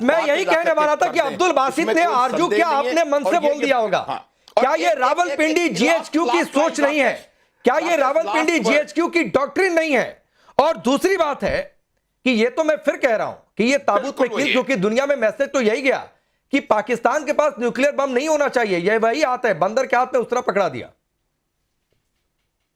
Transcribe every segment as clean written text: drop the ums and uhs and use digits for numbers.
मैं यही कहने वाला था कि अब्दुल बासित ने आरजू क्या आपने मन से बोल दिया होगा? क्या ये रावलपिंडी जीएचक्यू की सोच नहीं है? क्या ये रावलपिंडी जीएचक्यू की डॉक्ट्रिन नहीं है? और दूसरी बात है कि ये तो मैं फिर कह रहा हूं कि ये ताबूत में कील, क्योंकि दुनिया में मैसेज तो यही गया कि पाकिस्तान के पास न्यूक्लियर बम नहीं होना चाहिए। यह वही आता है, बंदर के हाथ में उस तरह पकड़ा दिया।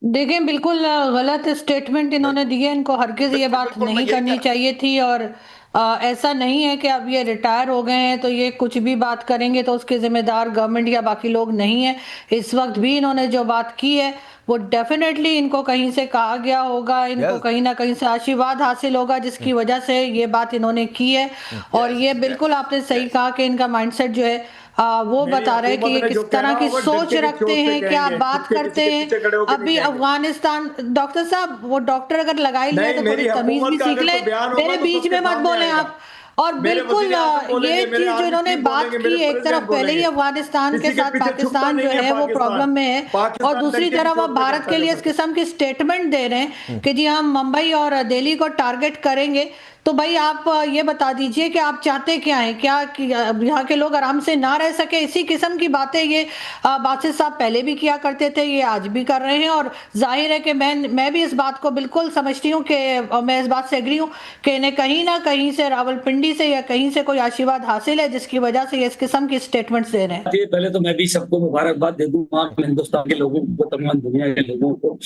देखें, बिल्कुल गलत स्टेटमेंट इन्होंने दिए। इनको हरगिज ये बात नहीं करनी चाहिए थी। और ऐसा नहीं है कि अब ये रिटायर हो गए हैं तो ये कुछ भी बात करेंगे तो उसके जिम्मेदार गवर्नमेंट या बाकी लोग नहीं है। इस वक्त भी इन्होंने जो बात की है वो डेफिनेटली इनको कहीं से कहा गया होगा, इनको कहीं ना कहीं से आशीर्वाद हासिल होगा जिसकी वजह से ये बात इन्होंने की है। और ये बिल्कुल आपने सही कहा कि इनका माइंडसेट जो है वो बता रहे हैं कि ये किस तरह की सोच रखते हैं, क्या बात करते हैं। अभी अफगानिस्तान, डॉक्टर साहब वो डॉक्टर अगर लगाई लिया तो थोड़ी तमीज भी सीख ले, मेरे बीच में मत बोले आप। और बिल्कुल ये चीज जो इन्होंने बात की, एक तरफ पहले ही अफगानिस्तान के साथ पाकिस्तान जो है वो प्रॉब्लम में है और दूसरी तरफ अब भारत के लिए इस किस्म की स्टेटमेंट दे रहे हैं कि जी हम मुंबई और दिल्ली को टारगेट करेंगे। तो भाई आप ये बता दीजिए कि आप चाहते क्या हैं? क्या यहाँ के लोग आराम से ना रह सके? इसी किस्म की बातें ये बासित साहब पहले भी किया करते थे, ये आज भी कर रहे हैं। और जाहिर है कि मैं भी इस बात को बिल्कुल समझती हूँ कि मैं इस बात से एग्री हूँ कि इन्हें कहीं ना कहीं से रावलपिंडी से या कहीं से कोई आशीर्वाद हासिल है जिसकी वजह से ये इस किस्म की स्टेटमेंट्स दे रहे हैं। पहले तो मैं भी सबको मुबारकबाद दे दूँ, हिंदुस्तान के लोगों को, तमाम दुनिया के लोगों को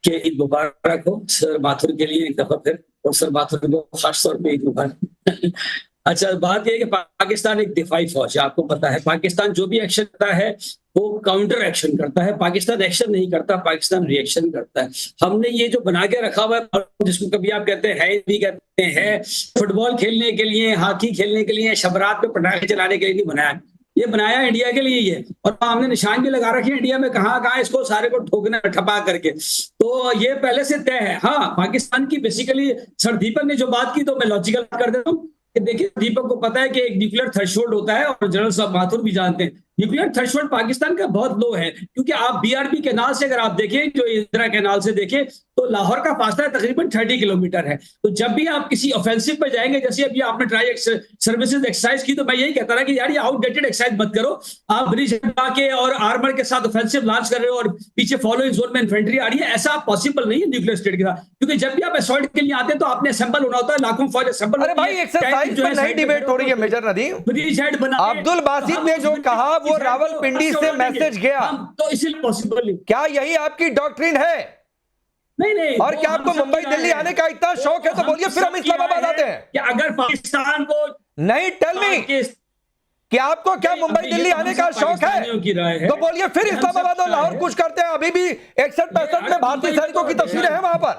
कि ईद मुबारक हो। सर माथुर के लिए एक दफा फिर, और सर माथुर को खास तौर पे ईद मुबारक। अच्छा, बात यह है कि पाकिस्तान एक दिफाई फौज है, आपको पता है। पाकिस्तान जो भी एक्शन करता है वो काउंटर एक्शन करता है। पाकिस्तान एक्शन नहीं करता, पाकिस्तान रिएक्शन करता है। हमने ये जो बना के रखा हुआ है, जिसको कभी आप कहते हैं भी कहते हैं, फुटबॉल खेलने के लिए, हॉकी खेलने के लिए, शबरात पे पटाखे चलाने के लिए नहीं बनाया। ये बनाया इंडिया के लिए ही है और हमने निशान भी लगा रखे हैं इंडिया में, कहाँ इसको सारे को ठोकना ठपा करके। तो ये पहले से तय है। हाँ, पाकिस्तान की बेसिकली सर दीपक ने जो बात की तो मैं लॉजिकल कर देता हूँ कि देखिए, दीपक को पता है कि एक न्यूक्लियर थ्रेशोल्ड होता है और जनरल साहब माथुर भी जानते हैं न्यूक्लियर थ्रेशोल्ड पाकिस्तान का बहुत लो है। क्योंकि आप बीआरबी कैनाल से अगर आप देखें, जो इंदिरा कैनाल से देखें, तो लाहौर का फासला तकरीबन 30 किलोमीटर है। तो जब भी आप किसी ऑफेंसिव पे जाएंगे, जैसे अभी आपने ट्राई सर्विसेज एक्सरसाइज की, तो मैं यही कहता रहा कि यार ये आउटडेटेड एक्सरसाइज मत करो। आप ब्रिज हटा के और आर्मर के साथ ऑफेंसिव लॉन्च कर रहे हो और पीछे फॉलोइंग जोन में इन्फेंट्री आ रही है, ऐसा पॉसिबल नहीं है न्यूक्लियर स्टेट के साथ। क्योंकि जब भी आप असॉल्ट के लिए आते हैं तो आपने असेंबल होना होता है, लाखों फौज असेंबल। अरे भाई, एक्सरसाइज पे नहीं डिबेट हो रही है मेजर नदीम। ब्रिज हेड बना अब्दुल बासित ने जो कहा वो रावलपिंडी से मैसेज गया, तो इसलिए पॉसिबल नहीं। क्या यही आपकी डॉक्ट्रिन है? नहीं। और क्या आपको मुंबई दिल्ली आने का इतना शौक है तो बोलिए, फिर हम इस्लामाबाद आते हैं। कि अगर पाकिस्तान को नहीं, टेल मी कि आपको क्या मुंबई दिल्ली आने का शौक है तो बोलिए, फिर इस्लामाबाद और लाहौर कुछ करते हैं। अभी भी 61-65 में भारतीय सैनिकों की तस्वीरें हैं वहां पर।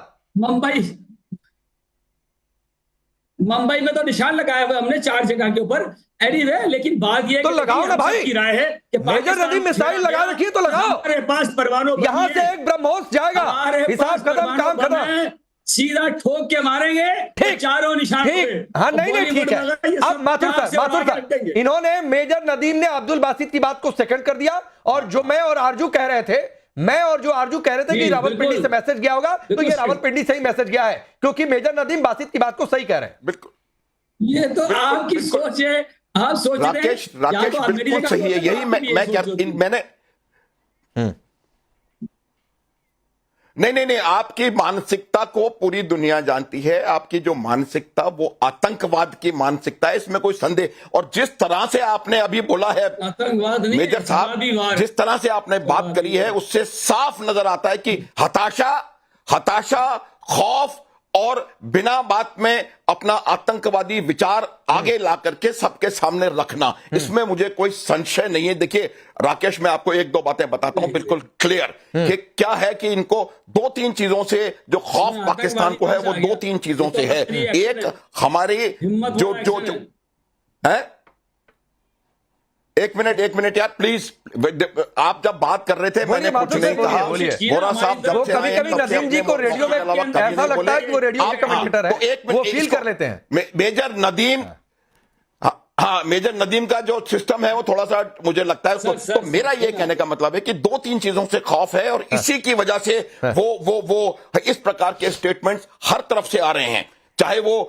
मुंबई में तो निशान लगाया हुआ हमने 4 जगह के ऊपर। एनीवे, लेकिन बात ये तो लगाओ ना भाई, की राय है कि मेजर नदीम मिसाइल लगा रखिए तो लगाओ। हमारे पास परवानों यहां से एक ब्रह्मोस जाएगा, हिसाब खत्म, काम खत्म, सीधा ठोक के मारेंगे। ठीक, चारों निशान ठीक। हाँ, नहीं ठीक है। अब माथुर सर, इन्होंने मेजर नदीम ने अब्दुल बासित की बात को सेकंड कर दिया। और जो मैं और आरजू कह रहे थे, कि रावलपिंडी से मैसेज गया होगा, तो ये रावलपिंडी से ही मैसेज गया है, क्योंकि मेजर नदीम बासित की बात को सही कह रहे हैं। बिल्कुल, ये तो आपकी सोच है, आप सोच रहे हैं। राकेश बिल्कुल सही है। यही मैंने नहीं, आपकी मानसिकता को पूरी दुनिया जानती है। आपकी जो मानसिकता वो आतंकवाद की मानसिकता है, इसमें कोई संदेह। और जिस तरह से आपने अभी बोला है मेजर साहब, जिस तरह से आपने बात करी है, उससे साफ नजर आता है कि हताशा, खौफ और बिना बात में अपना आतंकवादी विचार आगे ला करके सबके सामने रखना, इसमें मुझे कोई संशय नहीं है। देखिए राकेश, मैं आपको 1-2 बातें बताता हूं बिल्कुल क्लियर कि क्या है कि इनको 2-3 चीजों से जो खौफ पाकिस्तान को है वो 2-3 चीजों से है। एक, हमारी जो है, एक मिनट यार प्लीज, आप जब बात कर रहे थे मैंने कुछ नहीं कहा। बोरा साहब जब से आए हैं, नदीम जी को रेडियो में ऐसा लगता है कि वो रेडियो के कमेंटेटर है, वो फील कर लेते हैं। मेजर नदीम, हाँ, मेजर नदीम का जो सिस्टम है वो थोड़ा सा मुझे लगता है तो मेरा ये कहने का मतलब है कि 2-3 चीजों से खौफ है और इसी की वजह से वो इस प्रकार के स्टेटमेंट्स हर तरफ से आ रहे हैं। चाहे वो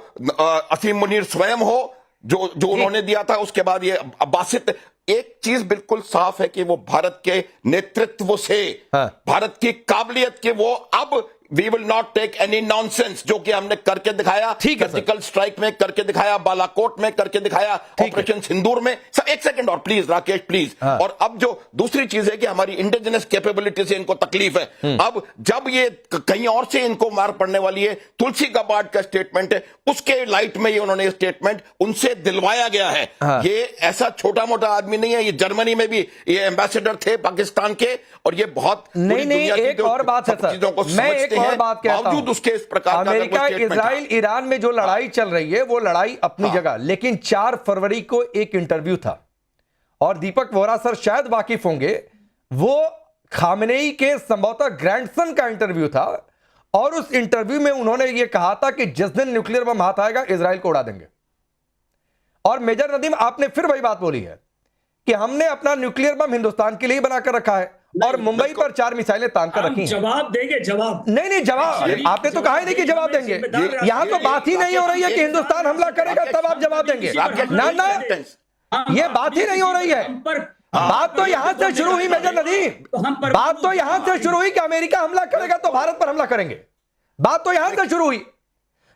असीम मुनीर स्वयं हो, जो उन्होंने दिया था, उसके बाद ये बासित। एक चीज बिल्कुल साफ है कि वो भारत के नेतृत्व से, भारत की काबिलियत के वो अब we will not take any nonsense, जो कि हमने करके दिखाया, सर्जिकल स्ट्राइक में करके दिखाया, बालाकोट में करके दिखाया, ऑपरेशन सिंदूर में। एक सेकंड और प्लीज राकेश प्लीज। और अब जो दूसरी चीज है कि हमारी इंडिजिनस कैपेबिलिटी से इनको तकलीफ है। अब जब ये कहीं और से इनको मार पड़ने वाली है, तुलसी गाबार्ड का स्टेटमेंट है, उसके लाइट में ये उन्होंने स्टेटमेंट उनसे दिलवाया गया है। ये ऐसा छोटा मोटा आदमी नहीं है, ये जर्मनी में भी ये एम्बेसडर थे पाकिस्तान के, और ये बहुत नहीं एक और बात है सर, चीजों को मैं एक और बात कहता हूं, उसके इस प्रकार अमेरिका इजराइल ईरान में जो लड़ाई चल रही है वो लड़ाई अपनी जगह, लेकिन 4 फरवरी को एक इंटरव्यू था और दीपक वोरा सर शायद वाकिफ होंगे, वो खामनेई के संभवतः ग्रैंडसन का इंटरव्यू था और उस इंटरव्यू में उन्होंने ये कहा था कि जिस दिन न्यूक्लियर बम हाथ आएगा इजराइल को उड़ा देंगे। और मेजर नदीम आपने फिर वही बात बोली है कि हमने अपना न्यूक्लियर बम हिंदुस्तान के लिए बनाकर रखा है और मुंबई पर 4 मिसाइलें तान कर रखी हैं। जवाब देंगे, जवाब नहीं जवाब आपने तो कहा ही नहीं कि जवाब देंगे। यहां तो बात ही नहीं हो रही है कि हिंदुस्तान हमला करेगा तब आप जवाब देंगे। ना ये बात ही नहीं हो रही है। बात तो यहां से शुरू हुई मेजर नदीम, बात तो यहां से शुरू हुई कि अमेरिका हमला करेगा तो भारत पर हमला करेंगे। बात तो यहां से शुरू हुई,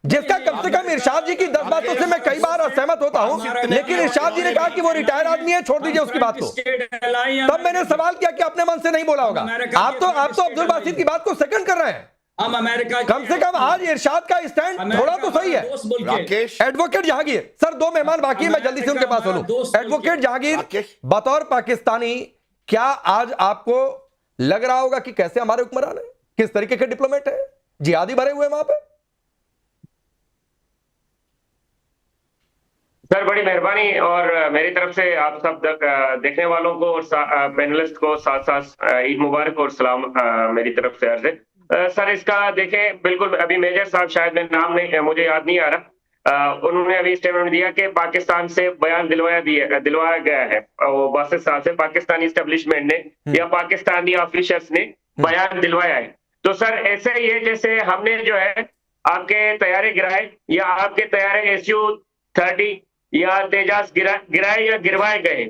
जिसका कम से कम इरशाद जी की 10 बातों से मैं कई बार असहमत होता हूं, लेकिन इरशाद जी ने कहा कि वो रिटायर आदमी है, छोड़ दीजिए उसकी बात को। तब मैंने सवाल किया कि अपने मन से नहीं बोला होगा। आप तो अब्दुल बासित की बात को सेकंड कर रहे हैं। हम अमेरिका कम से कम आज इरशाद का स्टैंड थोड़ा तो सही है। एडवोकेट जहांगीर सर, 2 मेहमान बाकी है, मैं जल्दी से उनके पास बोलूं। एडवोकेट जहांगीर, बतौर पाकिस्तानी क्या आज आपको लग रहा होगा कि कैसे हमारे हुक्मरान है, किस तरीके के डिप्लोमेट है, जिहादी भरे हुए वहां पे? सर बड़ी मेहरबानी, और मेरी तरफ से आप सब देखने वालों को और पैनलिस्ट को साथ साथ ईद मुबारक और सलाम मेरी तरफ से अर्ज है। सर इसका देखें, बिल्कुल अभी मेजर साहब, शायद मैं नाम नहीं, मुझे याद नहीं आ रहा, उन्होंने अभी स्टेटमेंट दिया कि पाकिस्तान से बयान दिलवाया गया है, वो बासित साहब से पाकिस्तानी एस्टेब्लिशमेंट ने या पाकिस्तानी ऑफिशियल्स ने बयान दिलवाया है। तो सर ऐसे ही है जैसे हमने जो है आपके तैयारे गिराए या आपके तैयारे SU-30 या तेजास गिराए या गिरवाए गए,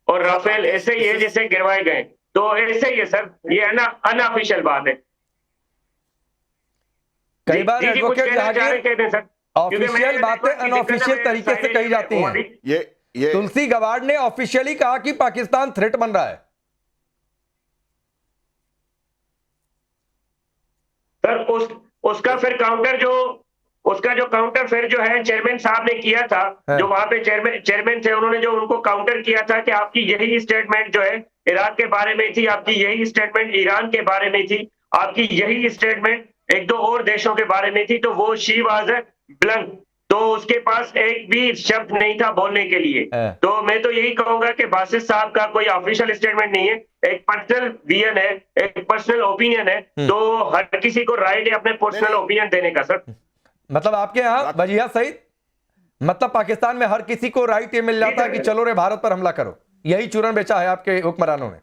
और राफेल ऐसे ही है जैसे गिरवाए गए। तो ऐसे ही है सर, ये अनऑफिशियल बात है। कई बार एडवोकेट जहांगीर ऑफिशियल बातें अनऑफिशियल तरीके से कही जाती हैं। ये तुलसी गाबार्ड ने ऑफिशियली कहा कि पाकिस्तान थ्रेट बन रहा है। सर उसका फिर काउंटर फिर जो है चेयरमैन साहब ने किया था, जो वहां पे चेयरमैन थे, उन्होंने जो उनको काउंटर किया था कि आपकी यही स्टेटमेंट जो है इराक के बारे में थी, आपकी यही स्टेटमेंट ईरान के बारे में थी, आपकी यही स्टेटमेंट 1-2 और देशों के बारे में थी, तो वो शी वाज ब्लंक, तो उसके पास एक भी शब्द नहीं था बोलने के लिए। तो मैं तो यही कहूंगा कि बासित साहब का कोई ऑफिशियल स्टेटमेंट नहीं है, एक पर्सनल विजन है, एक पर्सनल ओपिनियन है, तो हर किसी को राइट है अपने पर्सनल ओपिनियन देने का। सर मतलब आपके यहाँ वजीहा सहित मतलब पाकिस्तान में हर किसी को राइट ये मिल जाता है कि चलो रे भारत पर हमला करो, यही चूरन बेचा है आपके हुक्मरानों ने?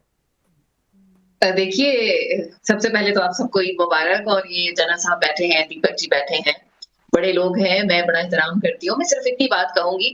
देखिए, सबसे पहले तो आप सबको ईद मुबारक। और ये जना साहब बैठे हैं, दीपक जी बैठे हैं, बड़े लोग हैं, मैं बड़ा एहतराम करती हूँ। मैं सिर्फ इतनी बात कहूंगी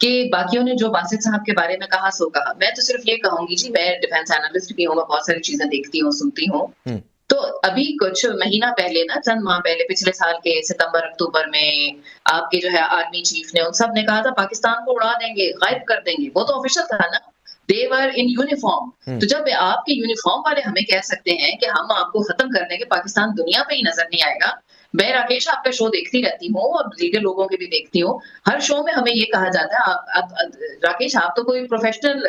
कि बाकियों ने जो बासित साहब के बारे में कहा सो कहा, मैं तो सिर्फ ये कहूंगी जी, मैं डिफेंस एनालिस्ट भी हूँ, मैं बहुत सारी चीजें देखती हूँ, सुनती हूँ। तो अभी कुछ महीना पहले ना, चंद माह पहले, पिछले साल के सितंबर अक्टूबर में आपके जो है आर्मी चीफ ने, उन सब ने कहा था पाकिस्तान को उड़ा देंगे, गायब कर देंगे। वो तो ऑफिशियल था ना, देवर इन यूनिफॉर्म। तो जब आपके यूनिफॉर्म वाले हमें कह सकते हैं कि हम आपको खत्म कर देंगे, पाकिस्तान दुनिया पे ही नजर नहीं आएगा। मैं राकेश आपका शो देखती रहती हूँ और लीगल लोगों के भी देखती हूँ, हर शो में हमें ये कहा जाता है, राकेश आप तो कोई प्रोफेशनल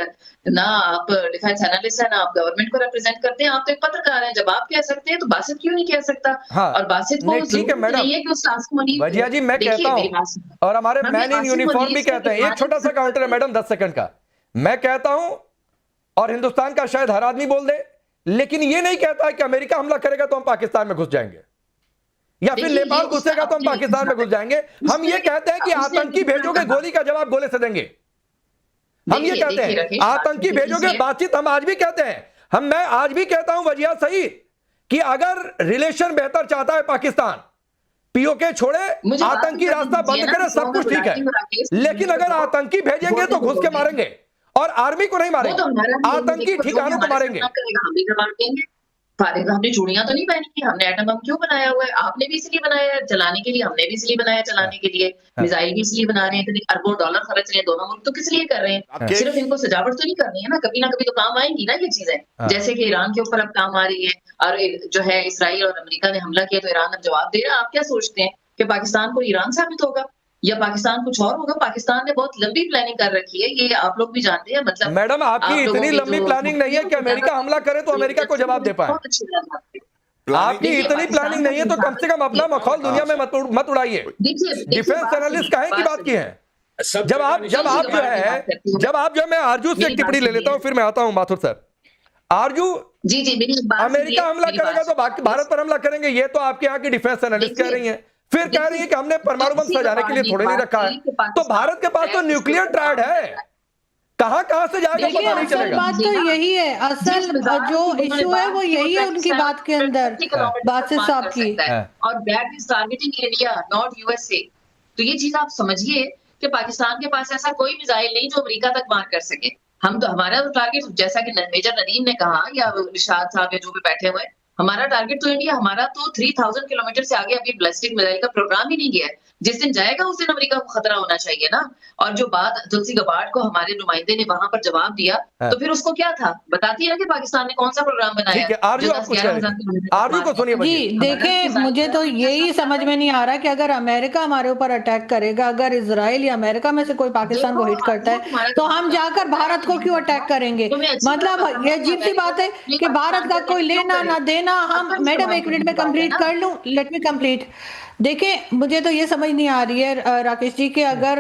ना, आप डिफेंस एनालिस्ट है ना, आप गवर्नमेंट को रिप्रेजेंट करते हैं, आप तो एक पत्रकार हैं, जब आप कह सकते हैं तो बासित क्यों नहीं कह सकता? हाँ, और बासित को नहीं है कि उस टास्क को नहीं। वजीहा जी मैं कहता हूँ, और हमारे मैन इन यूनिफॉर्म भी कहते हैं, एक छोटा सा काउंटर है मैडम 10 सेकंड का, मैं कहता हूं और हिंदुस्तान का शायद हर आदमी बोल दे, लेकिन ये नहीं कहता है कि अमेरिका हमला करेगा तो हम पाकिस्तान में घुस जाएंगे, या फिर नेपाल घुसेगा तो हम पाकिस्तान में घुस जाएंगे। हम ये कहते हैं कि आतंकी भेजोगे, गोली का जवाब गोले से देंगे। हम ये कहते हैं आतंकी भेजोगे, बातचीत हम आज भी कहते हैं। मैं आज भी कहता हूं वजीहा सही कि अगर रिलेशन बेहतर चाहता है पाकिस्तान, पीओके छोड़े, मुझे बात आतंकी करने रास्ता दीजिए बंद ना, करें, सब कुछ ठीक है, राकेश, लेकिन अगर आतंकी भेजेंगे तो घुस के मारेंगे और आर्मी को नहीं वो तो मारेंगे, हमारा भी है, आतंकी देखो, जो ठिकानों को हमारे साथ मारेंगे। काम करेगा हम भी जवाब देंगे। फारिग हमने चूड़ियां तो नहीं पहनी थी, हमने एटम बम क्यों बनाया हुआ है? आपने भी इसलिए बनाया है जलाने के लिए, हमने भी इसलिए बनाया चलाने के लिए, मिसाइल भी इसलिए बना रहे हैं, इतने अरबों डॉलर खर्च रहे हैं, दोनों मुल्क तो किस लिए कर रहे हैं? सिर्फ इनको सजावट तो नहीं करनी है ना कभी तो काम आएंगी ना ये चीजें। जैसे कि ईरान के ऊपर अब काम आ रही है और जो है इसराइल और अमेरिका ने हमला किया तो ईरान अब जवाब दे रहा है। आप क्या सोचते हैं कि पाकिस्तान को ईरान साबित होगा या पाकिस्तान कुछ और होगा? पाकिस्तान ने बहुत लंबी प्लानिंग कर रखी है, ये आप लोग भी जानते हैं। मतलब मैडम आपकी इतनी लंबी प्लानिंग नहीं है कि अमेरिका हमला करे तो अमेरिका को जवाब दे पाए। आपकी इतनी प्लानिंग नहीं है तो कम से कम अपना मखौल दुनिया में मत उड़ाइए। डिफेंस एनालिस्ट कहे की बात की है। जब आप जो मैं आरजू से एक टिप्पणी ले लेता हूं, फिर मैं आता हूं माथुर सर। आरजू जी अमेरिका हमला करेगा तो भारत पर हमला करेंगे, ये तो आपके यहाँ की डिफेंस एनालिस्ट कह रही है। फिर कह रही है कि हमने परमाणु बम सजाने के लिए थोड़े नहीं रखा है, तो भारत के पास तो न्यूक्लियर ट्रायड है, कहां से जाएगा पता नहीं असल चलेगा। बात तो यही है, असल जो इशू है वो यही है उनकी बात के अंदर, बासित साहब की। और that is targeting India not USA. तो ये चीज आप समझिए कि पाकिस्तान के पास ऐसा कोई मिसाइल नहीं जो अमेरिका तक मार कर सके। हम तो हमारा तो टारगेट, जैसा कि मेजर नदीम ने कहा या निशाद साहब या जो भी बैठे हुए, हमारा टारगेट तो इंडिया, हमारा तो 3000 किलोमीटर से आगे अभी बैलिस्टिक मिसाइल का प्रोग्राम ही नहीं गया है। जिस दिन जाएगा उस दिन अमेरिका को खतरा होना चाहिए ना। और जो बात तुलसी गबार्ड को हमारे नुमाइंदे ने वहां पर जवाब दिया, तो फिर उसको क्या था बताती है कि पाकिस्तान ने कौन सा प्रोग्राम बनाया है। आरजू को सुनिए जी, देखें मुझे तो यही समझ में नहीं आ रहा कि अगर अमेरिका हमारे ऊपर अटैक करेगा, अगर इजराइल या अमेरिका में से कोई पाकिस्तान को हिट करता है तो हम जाकर भारत को क्यों अटैक करेंगे? मतलब ये अजीब सी बात है कि भारत का कोई लेना ना देना। हम मैडम एक मिनट में कंप्लीट कर लूं, लेट मी कंप्लीट। देखिए मुझे तो ये समझ नहीं आ रही है राकेश जी कि अगर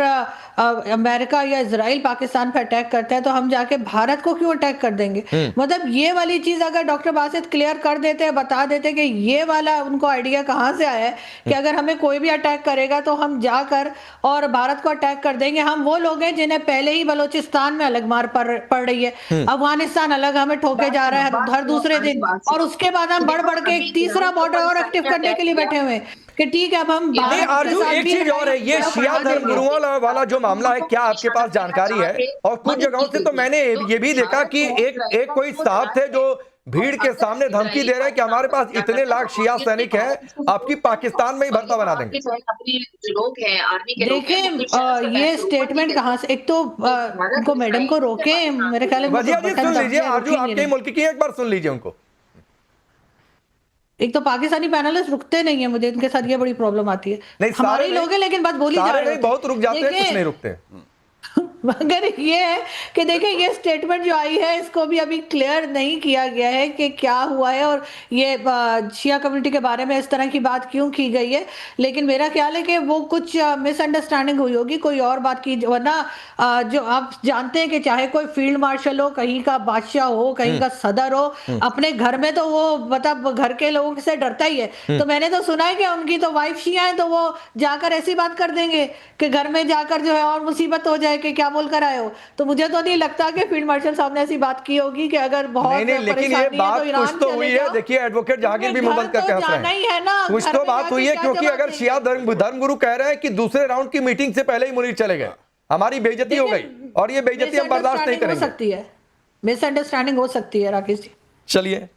अमेरिका या इजराइल पाकिस्तान पर अटैक करता है तो हम जाके भारत को क्यों अटैक कर देंगे? मतलब ये वाली चीज अगर डॉक्टर बासित क्लियर कर देते हैं, बता देते कि ये वाला उनको आइडिया कहाँ से आया है कि अगर हमें कोई भी अटैक करेगा तो हम जाकर और भारत को अटैक कर देंगे। हम वो लोग हैं जिन्हें पहले ही बलोचिस्तान में अलग मार पड़ रही है, अफगानिस्तान अलग हमें ठोके जा रहा है हर दूसरे दिन, और उसके बाद हम बढ़ के एक तीसरा बॉर्डर और एक्टिव करने के लिए बैठे हुए हैं कि ठीक है अब हम आरजू एक चीज और है, ये शिया धर्मगुरुओं वाला जो मामला है, क्या आपके पास जानकारी है? और कुछ जगहों से तो मैंने ये भी देखा कि एक कोई साहब थे जो भीड़ के सामने धमकी दे रहे हैं कि हमारे पास इतने लाख शिया सैनिक हैं, आपकी पाकिस्तान में ही भर्ता बना देंगे। देखिए ये स्टेटमेंट कहाँ से, एक तो उनको मैडम को रोके, मेरे ख्याल में वजिया जी सुन लीजिए, आरजू आपके मुल्क की एक बार सुन लीजिए उनको। एक तो पाकिस्तानी पैनलिस्ट रुकते नहीं है, मुझे इनके साथ ये बड़ी प्रॉब्लम आती है। नहीं, हमारे लोग हैं लेकिन बात बोली जा रही है, बहुत रुक जाते हैं, कुछ नहीं रुकते। मगर ये है कि देखिए ये स्टेटमेंट जो आई है इसको भी अभी क्लियर नहीं किया गया है कि क्या हुआ है और ये शिया कम्युनिटी के बारे में इस तरह की बात क्यों की गई है। लेकिन मेरा ख्याल है कि वो कुछ मिसअंडरस्टैंडिंग हुई होगी, कोई और बात की, वरना जो आप जानते हैं कि चाहे कोई फील्ड मार्शल हो, कहीं का बादशाह हो, कहीं का सदर हो, अपने घर में तो वो मतलब घर के लोगों से डरता ही है। तो मैंने तो सुना है कि उनकी तो वाइफ शिया है तो वो जाकर ऐसी बात कर देंगे कि घर में जाकर जो है और मुसीबत हो जाए कि क्या बोलकर आए हो। तो मुझे तो नहीं लगता कि फील्ड मार्शल साहब ने ऐसी बात की होगी कि अगर बहुत लेकिन ये बात कुछ तो हुई है। देखिए एडवोकेट जहांगीर भी मुंह बंद करके हंस रहे हैं, कुछ तो बात हुई है, क्योंकि अगर शिया धर्मगुरु कह रहे हैं कि दूसरे राउंड की मीटिंग से पहले ही मुनीर चले गए, हमारी बेइज्जती हो गई और ये बेइज्जती हम बर्दाश्त नहीं करेंगे। सकती है, मिसअंडरस्टैंडिंग हो सकती है राकेश जी। चलिए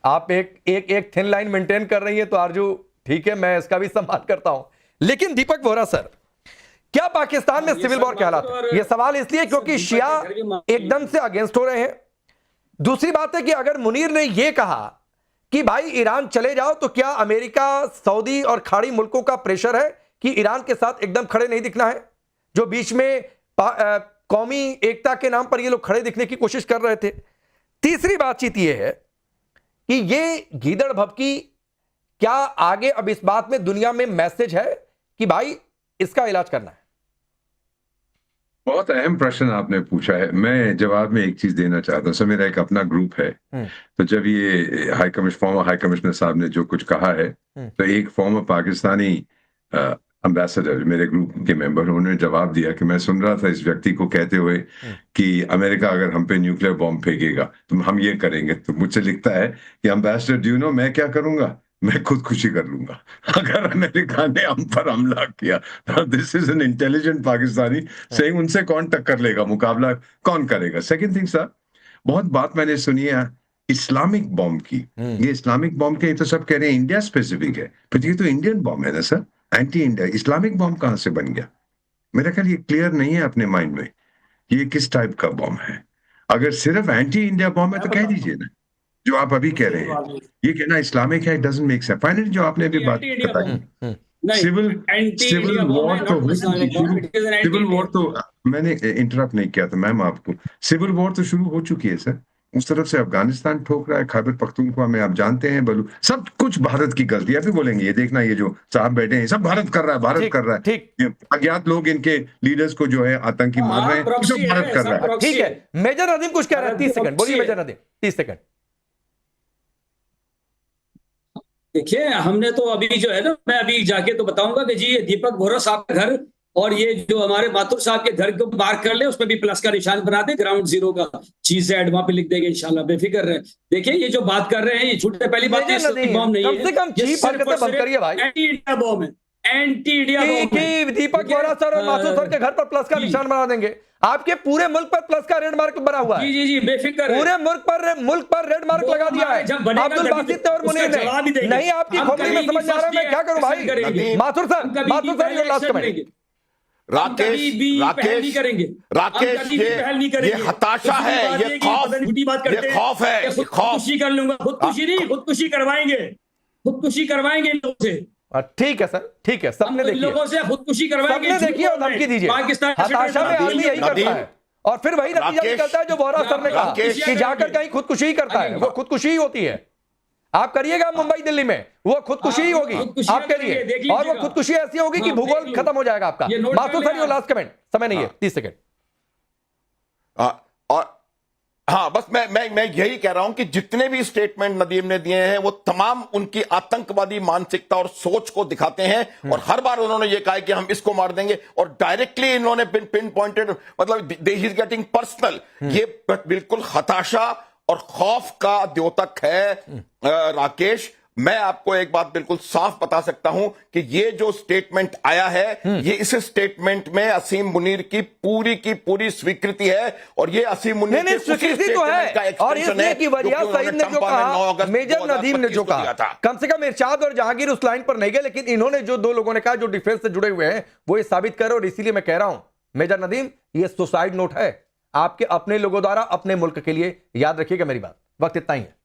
आप एक थिन लाइन मेंटेन कर रही है तो आरजू ठीक है, मैं इसका भी सम्मान करता हूं। लेकिन दीपक वोरा सर, क्या पाकिस्तान में सिविल वॉर के हालात है? यह सवाल इसलिए क्योंकि शिया एकदम से अगेंस्ट हो रहे हैं। दूसरी बात है कि अगर मुनीर ने यह कहा कि भाई ईरान चले जाओ, तो क्या अमेरिका, सऊदी और खाड़ी मुल्कों का प्रेशर है कि ईरान के साथ एकदम खड़े नहीं दिखना है, जो बीच में कौमी एकता के नाम पर ये लोग खड़े दिखने की कोशिश कर रहे थे। तीसरी बातचीत यह है कि ये गीदड़ भभकी, क्या आगे अब इस बात में दुनिया में मैसेज है कि भाई इसका इलाज करना है? बहुत अहम प्रश्न आपने पूछा है। मैं जवाब में एक चीज देना चाहता हूँ। सर मेरा एक अपना ग्रुप है, तो जब ये फॉर्मर हाई कमिश्नर साहब ने जो कुछ कहा है, तो एक फॉर्मर पाकिस्तानी एम्बेसडर मेरे ग्रुप के मेंबर, उन्होंने जवाब दिया कि मैं सुन रहा था इस व्यक्ति को कहते हुए कि अमेरिका अगर हम पे न्यूक्लियर बॉम्ब फेंकेगा तो हम ये करेंगे। तो मुझसे लिखता है कि एम्बेसडर डू यू नो मैं क्या करूंगा, मैं खुदकुशी कर लूंगा अगर अमेरिका ने हम पर हमला किया। This is an intelligent Pakistani saying उनसे कौन टक्कर लेगा, मुकाबला कौन करेगा। सेकंड थिंग सर, बहुत बात मैंने सुनी है इस्लामिक बॉम्ब की। ये इस्लामिक बॉम्ब के तो सब कह रहे हैं इंडिया स्पेसिफिक है, पर ये तो इंडियन बॉम्ब है ना sir, anti India. Islamic bomb कहां से बन गया? मेरा ख्याल ये क्लियर नहीं है अपने माइंड में, ये किस टाइप का बॉम्ब है। अगर सिर्फ एंटी इंडिया बॉम्ब है तो कह दीजिए ना, जो आप अभी कह रहे हैं। ये कहना इस्लामिक है, डजंट मेक सेंस। फाइनली जो आपने अभी बात बताई, सिविल वॉर तो मैंने इंटरप्ट नहीं किया था मैम आपको। सिविल वॉर तो शुरू हो चुकी है सर, उस तरफ से अफगानिस्तान ठोक रहा है, खैबर पख्तूनख्वा में आप जानते हैं बलू, सब कुछ भारत की गलती है। अभी बोलेंगे ये देखना, ये जो साहब बैठे हैं सब भारत कर रहा है, भारत कर रहा है। ये अज्ञात लोग इनके लीडर्स को जो है आतंकी मार रहे हैं, सब भारत कर रहा है। ठीक है, मेजर नदीम कुछ कह रहा है, 30 सेकंड बोलिए मेजर नदीम, 30 सेकंड। देखिए, हमने तो अभी जो है ना, मैं अभी जाके तो बताऊंगा कि जी ये दीपक बोहरा साहब का घर और ये जो हमारे माथुर साहब के घर को मार्क कर ले, उसमें भी प्लस का निशान बना दे, ग्राउंड जीरो का चीज ऐड वहां पे लिख देंगे इंशाल्लाह, बेफिक्र रहे। देखिए ये जो बात कर रहे हैं ये झूठे, पहली बात ये बॉम्ब नहीं है, कम से कम चीप हरकतें बंद करिए भाई। एंटी इंडिया बॉम्ब है, एंटी इंडिया बॉम्ब है। दीपक बोहरा सर और माथुर सर के घर पर प्लस का निशान बना देंगे। आपके पूरे मुल्क पर प्लस का रेड मार्क बना हुआ है। जी जी बेफिक्र, पूरे मुल्क पर रेड मार्क लगा दिया है अब्दुल बासित और मुनीर ने। नहीं आपकी खोपड़ी में समझ आ रहा है, मैं क्या करूं भाई। Mathur sir last comment. Rakesh ये हताशा है, ये खौफ है, खुदकुशी कर लूंगा, खुदकुशी नहीं, खुदकुशी करवाएंगे लोगों से। ठीक है सर, ठीक है, सबने देखिए, लोगों से खुदकुशी करवाएंगे, सबने देखिए और धमकी दीजिए। हताशा में आदमी यही करता है और फिर वही नतीजा निकलता है जो बोहरा सर ने कहा कि जाकर कहीं खुदकुशी ही करता है, वो खुदकुशी ही होती है। आप करिएगा मुंबई दिल्ली में, वो खुदकुशी ही होगी आपके लिए, और वो खुदकुशी ऐसी होगी कि भूगोल खत्म हो जाएगा आपका। माथुर सर लास्ट कमेंट, समय नहीं है, 30 सेकंड। और हाँ, बस मैं यही कह रहा हूं कि जितने भी स्टेटमेंट नदीम ने दिए हैं वो तमाम उनकी आतंकवादी मानसिकता और सोच को दिखाते हैं। और हर बार उन्होंने ये कहा कि हम इसको मार देंगे, और डायरेक्टली इन्होंने पिन पॉइंटेड, मतलब ही इज गेटिंग पर्सनल। ये बिल्कुल हताशा और खौफ का द्योतक है। राकेश, मैं आपको एक बात बिल्कुल साफ बता सकता हूं कि ये जो स्टेटमेंट आया है, ये इस स्टेटमेंट में असीम मुनीर की पूरी स्वीकृति है, और ये असीम मुनीर की स्वीकृति तो है, और इसलिए की वजह सईद ने जो कहा, मेजर नदीम ने जो कहा, कम से कम इरशाद और जहांगीर उस लाइन पर नहीं गए, लेकिन इन्होंने जो दो लोगों ने कहा जो डिफेंस से जुड़े हुए हैं वो ये साबित करे। और इसीलिए मैं कह रहा हूं मेजर नदीम, ये सुसाइड नोट है आपके अपने लोगों द्वारा अपने मुल्क के लिए। याद रखिएगा मेरी बात। वक्त इतना ही है।